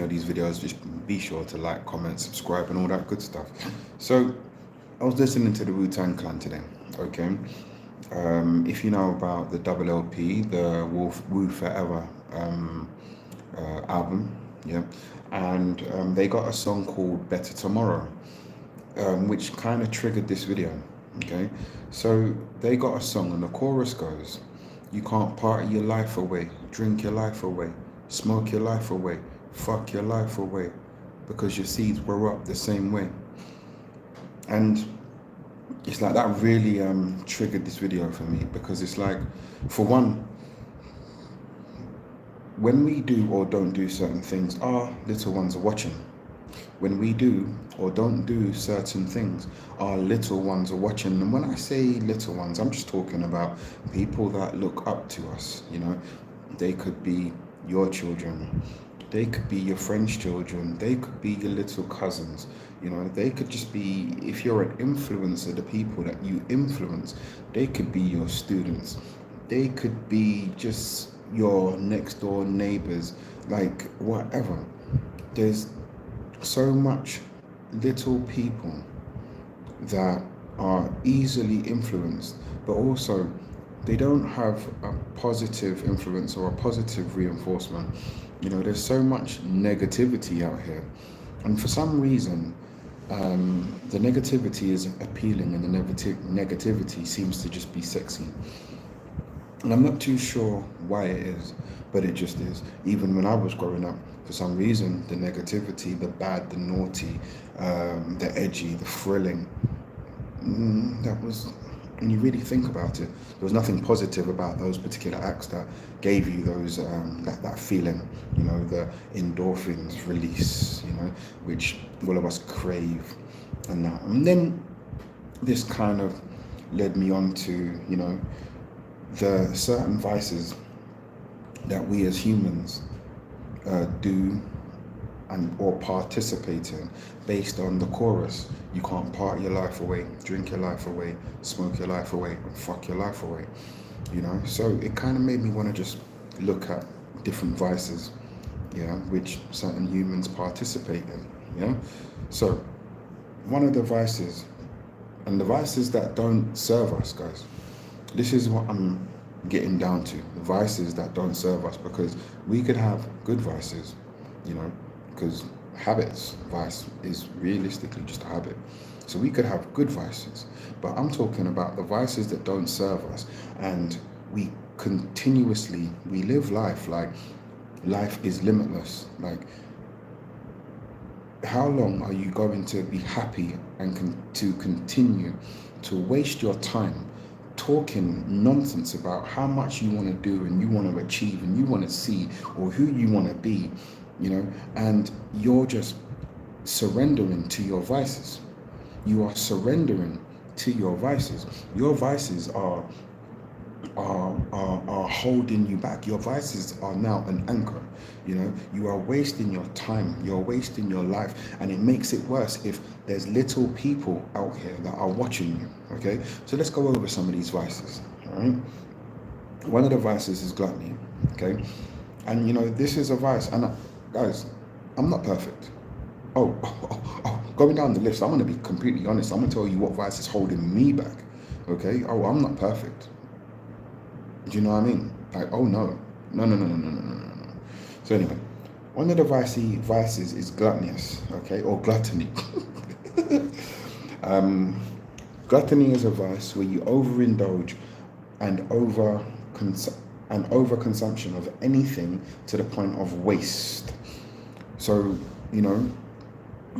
these videos, just be sure to like, comment, subscribe, and all that good stuff. So I was listening to the Wu-Tang Clan today. Okay, if you know about the Double LP, the Wolf Wu Forever album, yeah, and they got a song called Better Tomorrow, which kind of triggered this video. Okay, so they got a song, and the chorus goes, "You can't party your life away, drink your life away, smoke your life away, fuck your life away, because your seeds were up the same way." And it's like that really triggered this video for me, because it's like, for one, when we do or don't do certain things, our little ones are watching. When we do or don't do certain things, our little ones are watching. And when I say little ones, I'm just talking about people that look up to us. You know, they could be your children, they could be your friends' children, they could be your little cousins. You know, they could just be, if you're an influencer, the people that you influence, they could be your students, they could be just your next door neighbors, like whatever. There's so much little people that are easily influenced, but also they don't have a positive influence or a positive reinforcement. You know, there's so much negativity out here, and for some reason, the negativity is appealing, and the negativity seems to just be sexy. And I'm not too sure why it is, but it just is. Even when I was growing up, for some reason, the negativity, the bad, the naughty, the edgy, the thrilling, that was, when you really think about it, there was nothing positive about those particular acts that gave you those that feeling, you know, the endorphins release, you know, which all of us crave, and that. And then this kind of led me on to, you know, the certain vices that we as humans do and or participate in, based on the chorus. You can't party your life away, drink your life away, smoke your life away, and fuck your life away. You know, so it kind of made me want to just look at different vices, yeah, which certain humans participate in. Yeah, so one of the vices, and the vices that don't serve us, guys, this is what I'm getting down to, the vices that don't serve us, because we could have good vices, you know, because vice is realistically just a habit. So we could have good vices, but I'm talking about the vices that don't serve us, and we live life like life is limitless. Like, how long are you going to be happy and to continue to waste your time talking nonsense about how much you want to do and you want to achieve and you want to see, or who you want to be, you know, and you're just surrendering to your vices? You are surrendering to your vices. Your vices are holding you back. Your vices are now an anchor. You know, you are wasting your time, you're wasting your life, and it makes it worse if there's little people out here that are watching you. Okay, so let's go over some of these vices. All right, one of the vices is gluttony. Okay, and you know, this is a vice, and guys, I'm not perfect. Going down the list, I'm going to be completely honest. I'm going to tell you what vice is holding me back. Okay, I'm not perfect. Do you know what I mean? Like, oh no. So anyway, one of the vices is gluttonous, okay, or gluttony. Gluttony is a vice where you overindulge and overconsumption of anything to the point of waste. So, you know,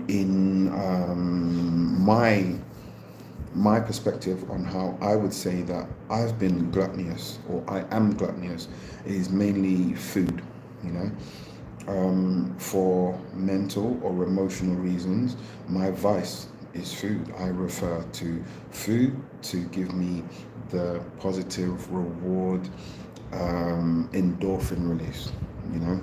in my perspective on how I would say that I've been gluttonous, or I am gluttonous, is mainly food. You know, for mental or emotional reasons, my vice is food. I refer to food to give me the positive reward, endorphin release. You know,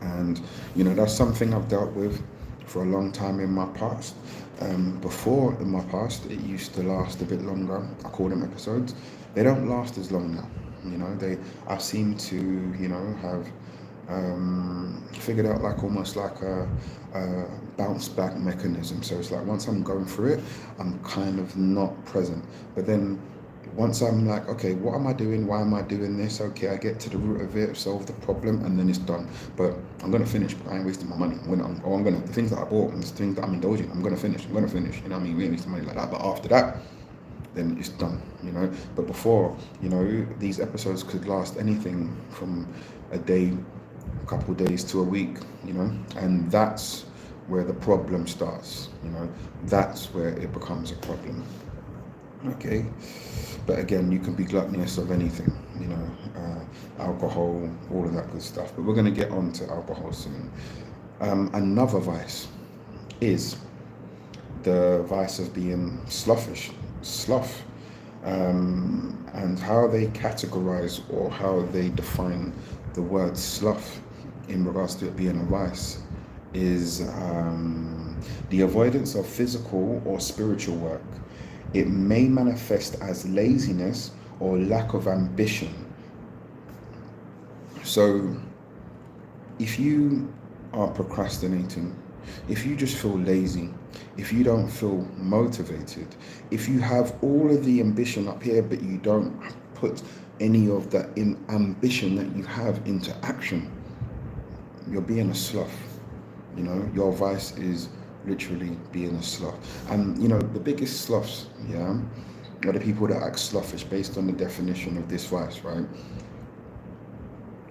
and you know, that's something I've dealt with for a long time in my past. Before, in my past, it used to last a bit longer. I call them episodes. They don't last as long now. You know, I seem to, you know, have figured out like almost like a bounce back mechanism. So it's like once I'm going through it, I'm kind of not present. But then once I'm like, okay, what am I doing? Why am I doing this? Okay, I get to the root of it, solve the problem, and then it's done. But I'm gonna finish. I ain't wasting my money. I'm gonna the things that I bought and the things that I'm indulging. I'm gonna finish. You know what I mean? We ain't wasting money like that. But after that, then it's done. But before, these episodes could last anything from a day, a couple of days to a week. And that's where the problem starts. That's where it becomes a problem. Okay. But again, you can be gluttonous of anything, alcohol, all of that good stuff. But we're going to get on to alcohol soon. Another vice is the vice of being sloth, and how they categorize or how they define the word sloth in regards to it being a vice is the avoidance of physical or spiritual work. It may manifest as laziness or lack of ambition. So if you are procrastinating, if you just feel lazy, if you don't feel motivated, if you have all of the ambition up here but you don't put any of that ambition that you have into action, you're being a sloth. Your vice is literally being a sloth. And the biggest sloths, are the people that act slothish based on the definition of this vice, right?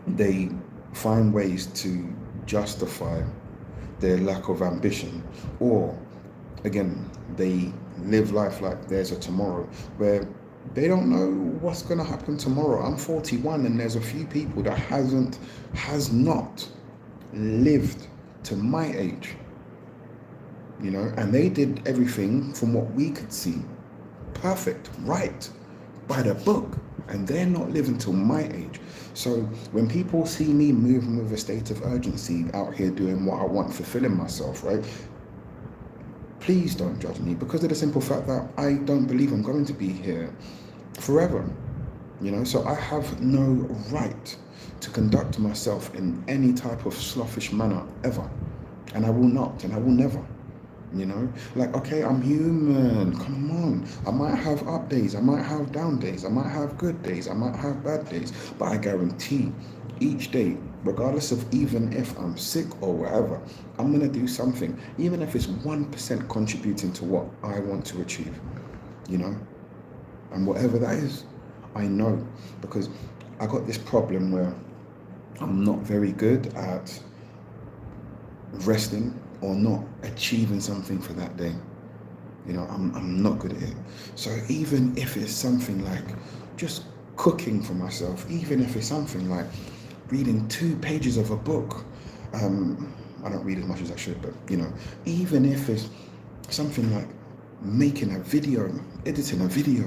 They find ways to justify their lack of ambition, or again, they live life like there's a tomorrow, where they don't know what's going to happen tomorrow. I'm 41 and there's a few people that has not lived to my age, and they did everything from what we could see perfect, right, by the book, and they're not living till my age. So when people see me moving with a state of urgency out here doing what I want, fulfilling myself, right, please don't judge me, because of the simple fact that I don't believe I'm going to be here forever. So I have no right to conduct myself in any type of slothish manner ever, and I will not, and I will never. Like, okay, I'm human, come on. I might have up days, I might have down days, I might have good days, I might have bad days, but I guarantee each day, regardless of even if I'm sick or whatever, I'm going to do something, even if it's 1% contributing to what I want to achieve, and whatever that is, I know, because I got this problem where I'm not very good at resting or not achieving something for that day. I'm not good at it. So even if it's something like just cooking for myself, even if it's something like reading 2 pages of a book, I don't read as much as I should, but even if it's something like making a video, editing a video,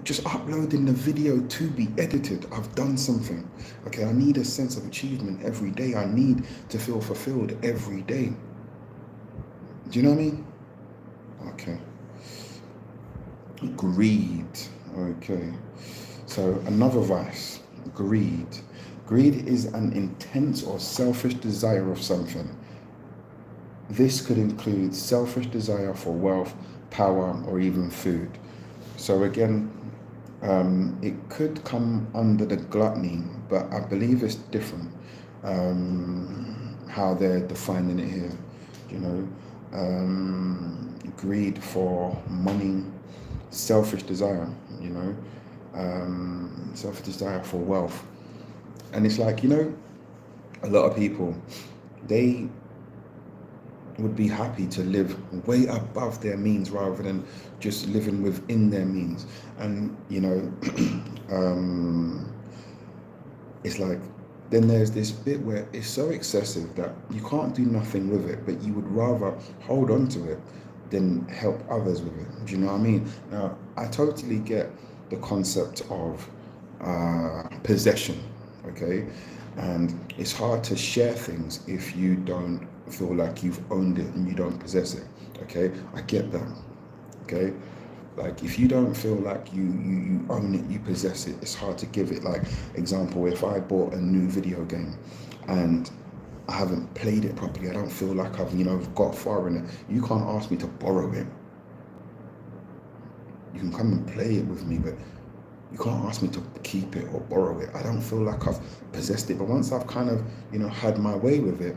just uploading the video to be edited, I've done something. Okay, I need a sense of achievement every day. I need to feel fulfilled every day. Do you know what I mean? Okay. Greed. Okay. So another vice, greed. Greed is an intense or selfish desire of something. This could include selfish desire for wealth, power, or even food. So again, it could come under the gluttony, but I believe it's different how they're defining it here. Greed for money, selfish desire, selfish desire for wealth. And it's like, a lot of people, they would be happy to live way above their means rather than just living within their means. And it's like, then there's this bit where it's so excessive that you can't do nothing with it, but you would rather hold on to it than help others with it. Do you know what I mean? Now, I totally get the concept of possession, okay? And it's hard to share things if you don't feel like you've owned it and you don't possess it, okay? I get that, okay? Like, if you don't feel like you own it, you possess it, it's hard to give it. Like, example, if I bought a new video game and I haven't played it properly, I don't feel like I've, got far in it, you can't ask me to borrow it. You can come and play it with me, but you can't ask me to keep it or borrow it. I don't feel like I've possessed it. But once I've kind of, had my way with it,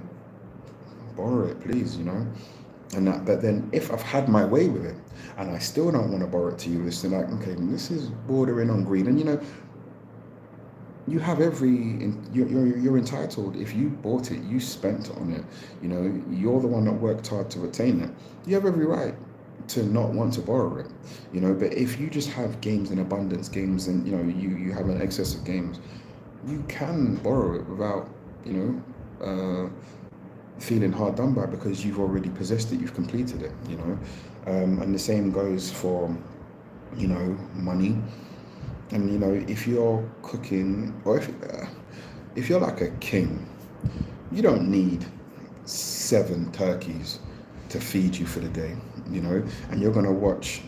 borrow it, please, And that, but then if I've had my way with it and I still don't want to borrow it to you, it's like, okay, this is bordering on greed. And you have you're entitled. If you bought it, you spent on it, you're the one that worked hard to attain it. You have every right to not want to borrow it, but if you just have games in abundance, games, and you have an excess of games, you can borrow it without feeling hard done by, because you've already possessed it, you've completed it, and the same goes for money. And if you're cooking, or if you're like a king, you don't need 7 turkeys to feed you for the day, and you're going to watch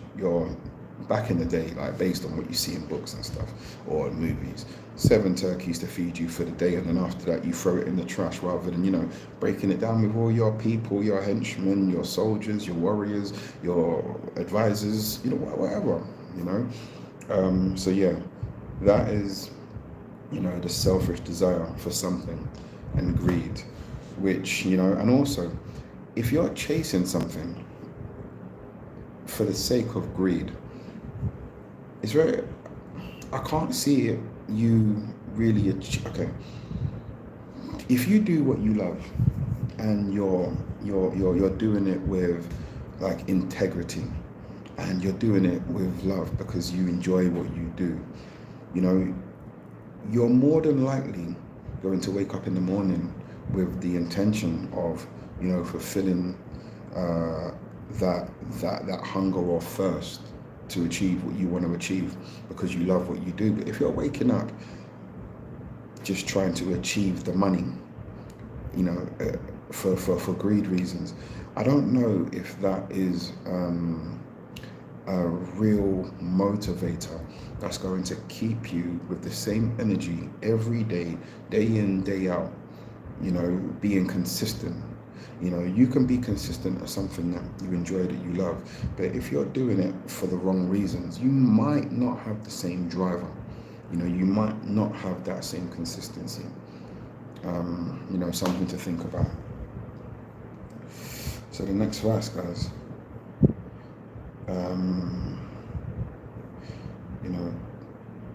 back in the day, like based on what you see in books and stuff or movies, 7 turkeys to feed you for the day, and then after that you throw it in the trash, rather than breaking it down with all your people, your henchmen, your soldiers, your warriors, your advisors, whatever. So yeah, that is the selfish desire for something and greed, which and also, if you're chasing something for the sake of greed, I can't see it, you really okay. If you do what you love and you're doing it with like integrity, and you're doing it with love because you enjoy what you do, you're more than likely going to wake up in the morning with the intention of fulfilling that hunger or thirst to achieve what you want to achieve, because you love what you do. But if you're waking up just trying to achieve the money, for greed reasons, I don't know if that is a real motivator that's going to keep you with the same energy every day, day in, day out, being consistent. You can be consistent at something that you enjoy, that you love, but if you're doing it for the wrong reasons, you might not have the same driver. You might not have that same consistency. Something to think about. So the next verse, guys.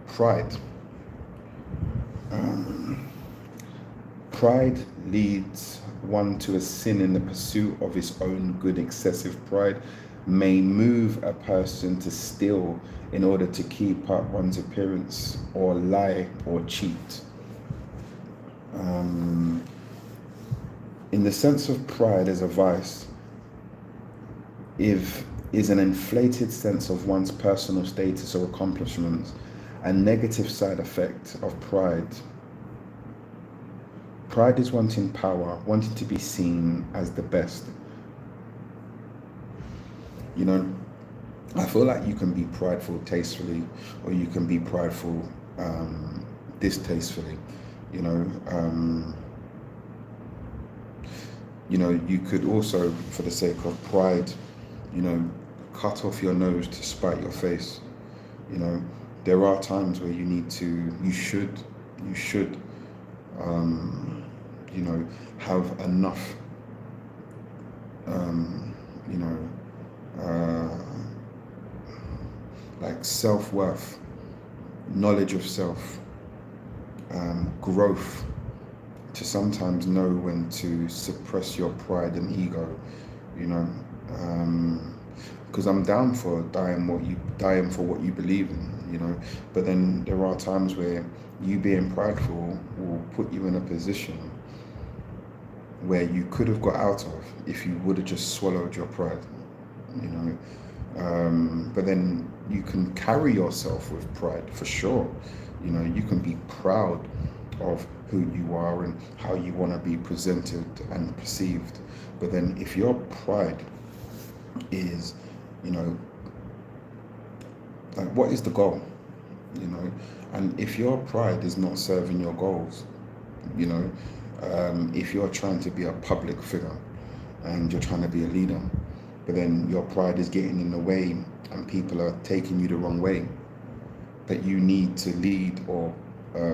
Pride. Pride leads one to a sin in the pursuit of his own good. Excessive pride may move a person to steal in order to keep up one's appearance, or lie or cheat. In the sense of pride as a vice, is an inflated sense of one's personal status or accomplishments. A negative side effect of pride. Pride is wanting power, wanting to be seen as the best. I feel like you can be prideful tastefully, or you can be prideful distastefully. You could also, for the sake of pride, cut off your nose to spite your face. There are times where you should have enough, like self-worth, knowledge of self, growth, to sometimes know when to suppress your pride and ego, because I'm down for dying for what you believe in, but then there are times where you being prideful will put you in a position where you could have got out of if you would have just swallowed your pride, but then you can carry yourself with pride for sure. You can be proud of who you are and how you want to be presented and perceived. But then if your pride is, Like, what is the goal? You know, and if your pride is not serving your goals, you know, if you're trying to be a public figure and you're trying to be a leader, but then your pride is getting in the way and people are taking you the wrong way, but you need to lead or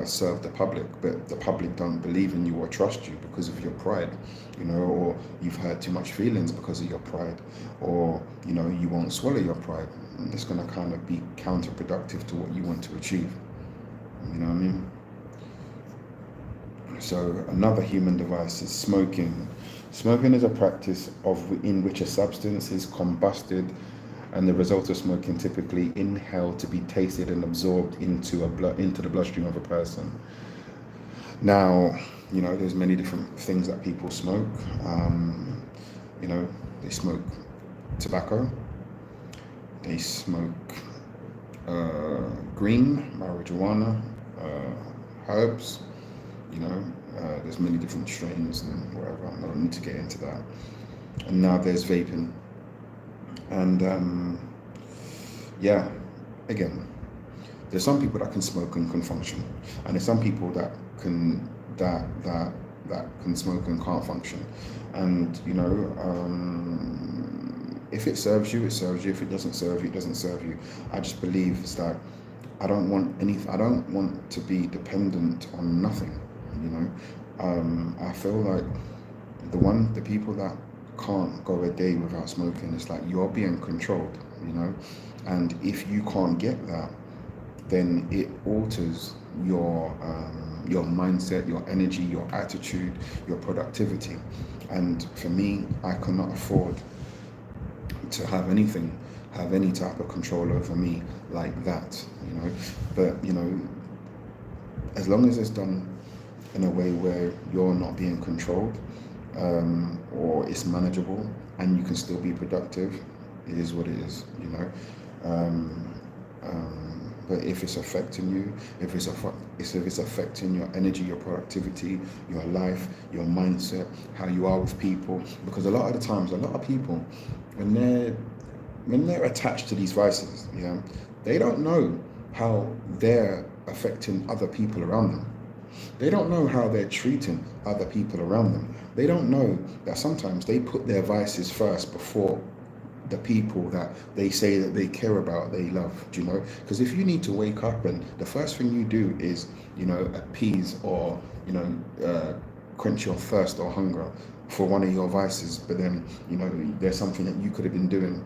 serve the public, but the public don't believe in you or trust you because of your pride, you know, or you've hurt too much feelings because of your pride, or, you know, you won't swallow your pride. And it's going to kind of be counterproductive to what you want to achieve. You know what I mean? So another human device is smoking. Smoking is a practice in which a substance is combusted and the result of smoking typically inhaled to be tasted and absorbed into the bloodstream of a person. Now, you know, there's many different things that people smoke. You know, they smoke tobacco, they smoke green, marijuana, herbs, you know, there's many different strains and whatever. I don't need to get into that. And now there's vaping. And yeah, again, there's some people that can smoke and can function, and there's some people that can smoke and can't function. And you know, if it serves you, it serves you. If it doesn't serve you, it doesn't serve you. I just believe it's that I don't want to be dependent on nothing. You know, I feel like the people that can't go a day without smoking, it's like you're being controlled, you know. And if you can't get that, then it alters your mindset, your energy, your attitude, your productivity. And for me, I cannot afford to have any type of control over me like that, you know. But you know, as long as it's done in a way where you're not being controlled, or it's manageable and you can still be productive, it is what it is, you know. But if it's affecting you, if it's affecting your energy, your productivity, your life, your mindset, how you are with people, because a lot of the times, a lot of people, when they're attached to these vices, yeah, they don't know how they're affecting other people around them. They don't know how they're treating other people around them. They don't know that sometimes they put their vices first before the people that they say that they care about, they love, do you know? Because if you need to wake up and the first thing you do is, you know, appease or, you know, quench your thirst or hunger for one of your vices, but then, you know, there's something that you could have been doing,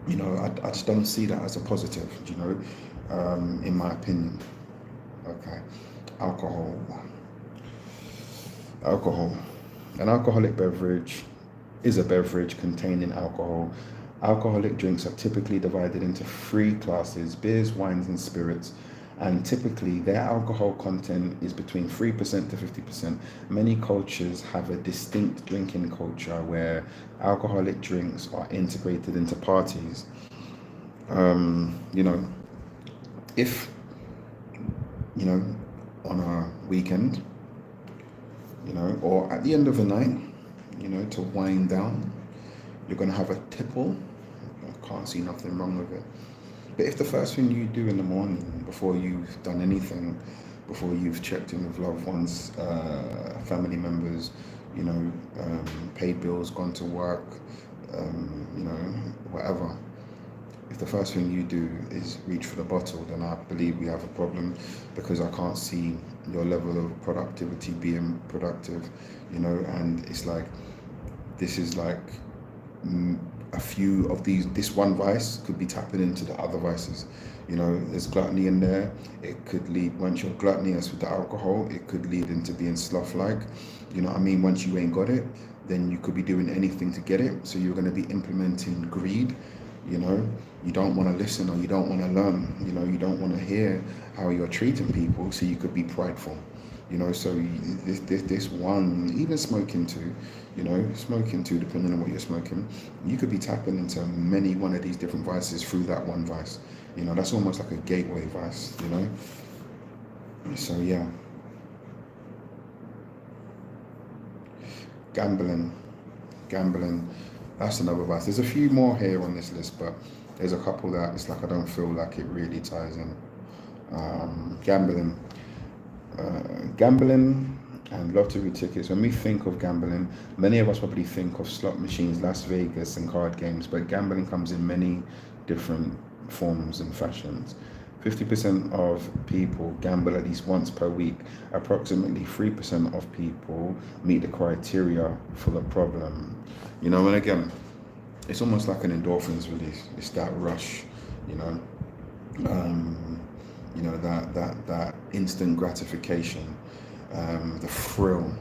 you know, I just don't see that as a positive, you know, in my opinion. Okay. Alcohol. An alcoholic beverage is a beverage containing alcohol. Alcoholic drinks are typically divided into three classes: beers, wines, and spirits. And typically their alcohol content is between 3% to 50%. Many cultures have a distinct drinking culture where alcoholic drinks are integrated into parties. You know, if, you know, on a weekend, you know, or at the end of the night, you know, to wind down, you're going to have a tipple. I can't see nothing wrong with it. But if the first thing you do in the morning, before you've done anything, before you've checked in with loved ones, family members, you know, paid bills, gone to work, you know, whatever, if the first thing you do is reach for the bottle, then I believe we have a problem, because I can't see your level of productivity being productive, you know. And it's like, this is like a few of this one vice could be tapping into the other vices, you know. There's gluttony in there. It could lead, once you're gluttonous with the alcohol, it could lead into being sloth-like, you know what I mean. Once you ain't got it, then you could be doing anything to get it, so you're going to be implementing greed, you know. You don't want to listen, or you don't want to learn, you know. You don't want to hear how you're treating people, so you could be prideful, you know. So this one, even smoking too, you know, smoking too, depending on what you're smoking, you could be tapping into one of these different vices through that one vice, you know. That's almost like a gateway vice, you know. So yeah. Gambling, that's another vice. There's a few more here on this list, but there's a couple that it's like I don't feel like it really ties in. Gambling. Gambling and lottery tickets. When we think of gambling, many of us probably think of slot machines, Las Vegas, and card games, but gambling comes in many different forms and fashions. 50% of people gamble at least once per week. Approximately 3% of people meet the criteria for the problem. You know, and again, it's almost like an endorphins release. It's that rush, you know. That instant gratification, the thrill,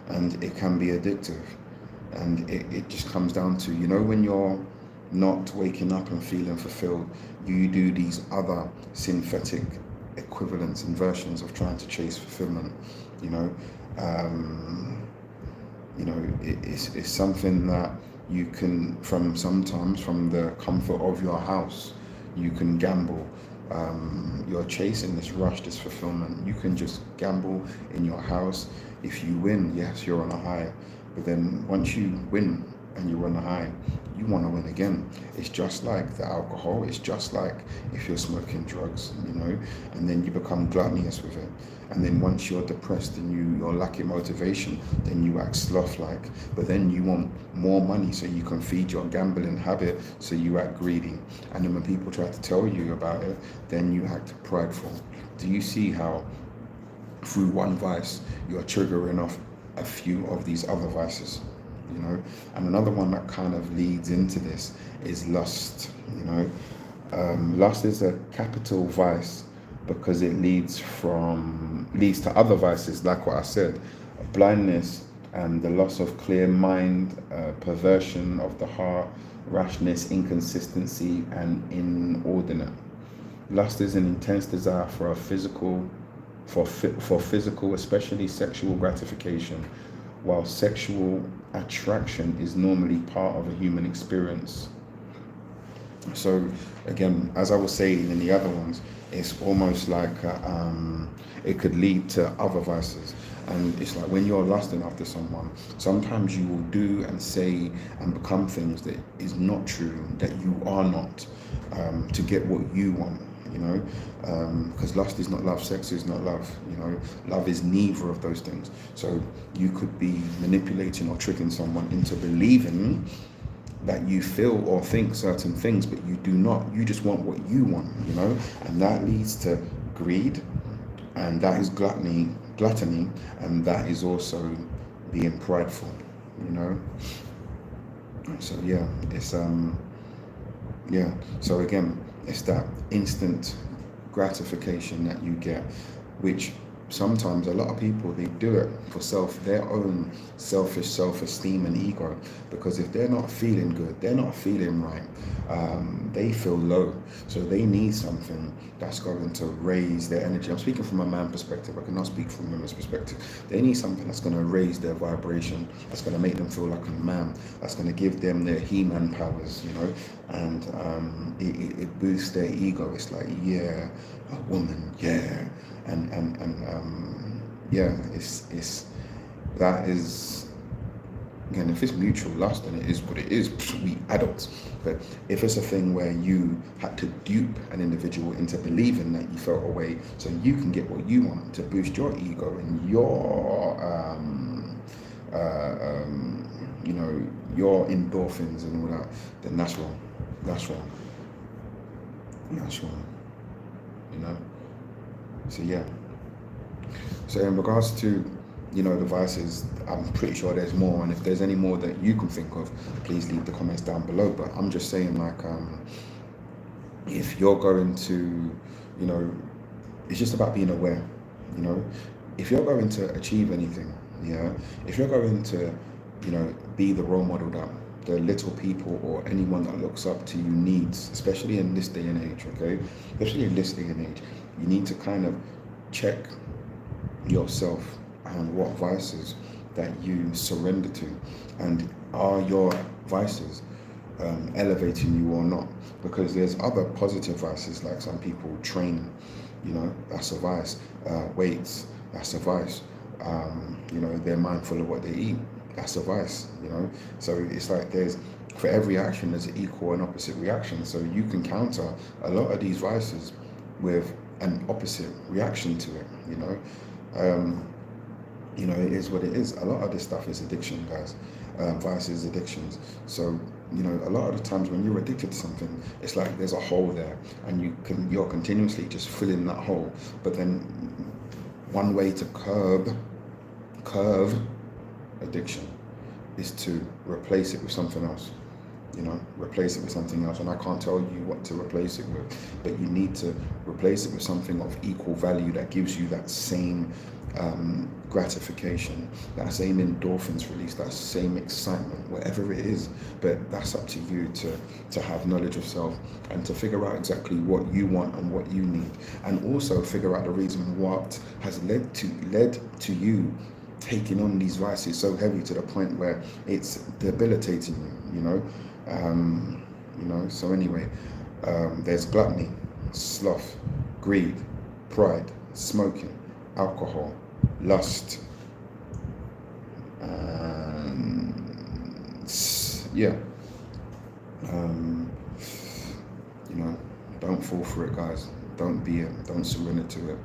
and it can be addictive, and it just comes down to, when you're not waking up and feeling fulfilled, you do these other synthetic equivalents and versions of trying to chase fulfillment. It's something that you can, sometimes from the comfort of your house, you can gamble. You're chasing this rush, this fulfillment. You can just gamble in your house. If you win, yes, you're on a high. But then once you win and you're on a high, you want to win again. It's just like the alcohol. It's just like if you're smoking drugs, and then you become gluttonous with it. And then once you're depressed and you're lacking motivation, then you act sloth-like. But then you want more money so you can feed your gambling habit, so you act greedy. And then when people try to tell you about it, then you act prideful. Do you see how through one vice, you're triggering off a few of these other vices? And another one that kind of leads into this is lust. Lust is a capital vice because it leads to other vices, like what I said: blindness and the loss of clear mind, perversion of the heart, rashness, inconsistency, and inordinate. Lust is an intense desire for physical, especially sexual gratification, while sexual attraction is normally part of a human experience. So again, as I was saying in the other ones, it's almost like it could lead to other vices. And it's like when you're lusting after someone, sometimes you will do and say and become things that is not true, that you are not, to get what you want. Because lust is not love, sex is not love. Love is neither of those things. So you could be manipulating or tricking someone into believing that you feel or think certain things, but you do not. You just want what you want, and that leads to greed, and that is gluttony, and that is also being prideful. So yeah, it's So again, it's that instant gratification that you get, which sometimes a lot of people, they do it for their own selfish self-esteem and ego, because if they're not feeling good, they're not feeling right, they feel low, so they need something that's going to raise their energy. I'm speaking from a man perspective, I cannot speak from a woman's perspective. They need something that's going to raise their vibration, that's going to make them feel like a man, that's going to give them their He-Man powers, and it boosts their ego. It's like, yeah, a woman, yeah. It's that is, again, if it's mutual lust, then it is what it is. We adults. But if it's a thing where you had to dupe an individual into believing that you felt a way so you can get what you want to boost your ego and your endorphins and all that, then that's wrong. That's wrong. So yeah. So in regards to, the vices, I'm pretty sure there's more, and if there's any more that you can think of, please leave the comments down below. But I'm just saying, like, if you're going to, it's just about being aware. If you're going to achieve anything, if you're going to, be the role model that the little people or anyone that looks up to you needs, especially in this day and age, you need to kind of check yourself and what vices that you surrender to, and are your vices elevating you or not? Because there's other positive vices, like some people training, that's a vice. Weights, that's a vice. They're mindful of what they eat, that's a vice. So it's like there's for every action there's an equal and opposite reaction. So you can counter a lot of these vices with an opposite reaction to it. It is what it is. A lot of this stuff is addiction, guys. Vices, addictions. So a lot of the times when you're addicted to something, it's like there's a hole there, and you're continuously just filling that hole. But then one way to curb addiction is to replace it with something else. Replace it with something else. And I can't tell you what to replace it with, but you need to replace it with something of equal value that gives you that same gratification, that same endorphins release, that same excitement, whatever it is. But that's up to you to have knowledge of self and to figure out exactly what you want and what you need, and also figure out the reason what has led to you taking on these vices so heavy to the point where it's debilitating you. So anyway, there's gluttony, sloth, greed, pride, smoking, alcohol, lust, don't fall for it, guys. Don't be it. Don't surrender to it.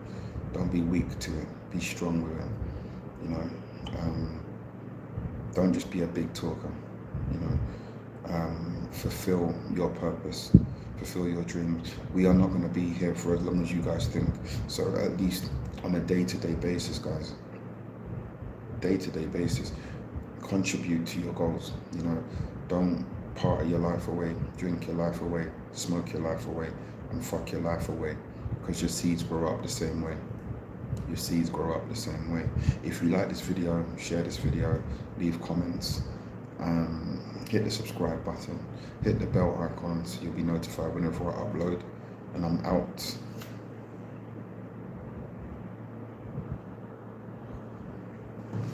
Don't be weak to it. Be strong with it. Don't just be a big talker. Fulfill your purpose, fulfill your dreams. We are not going to be here for as long as you guys think. So at least on a day-to-day basis, guys, contribute to your goals. Don't party your life away, drink your life away, smoke your life away, and fuck your life away, because your seeds grow up the same way. Your seeds grow up the same way. If you like this video, share this video, leave comments, hit the subscribe button, hit the bell icon so you'll be notified whenever I upload. And I'm out.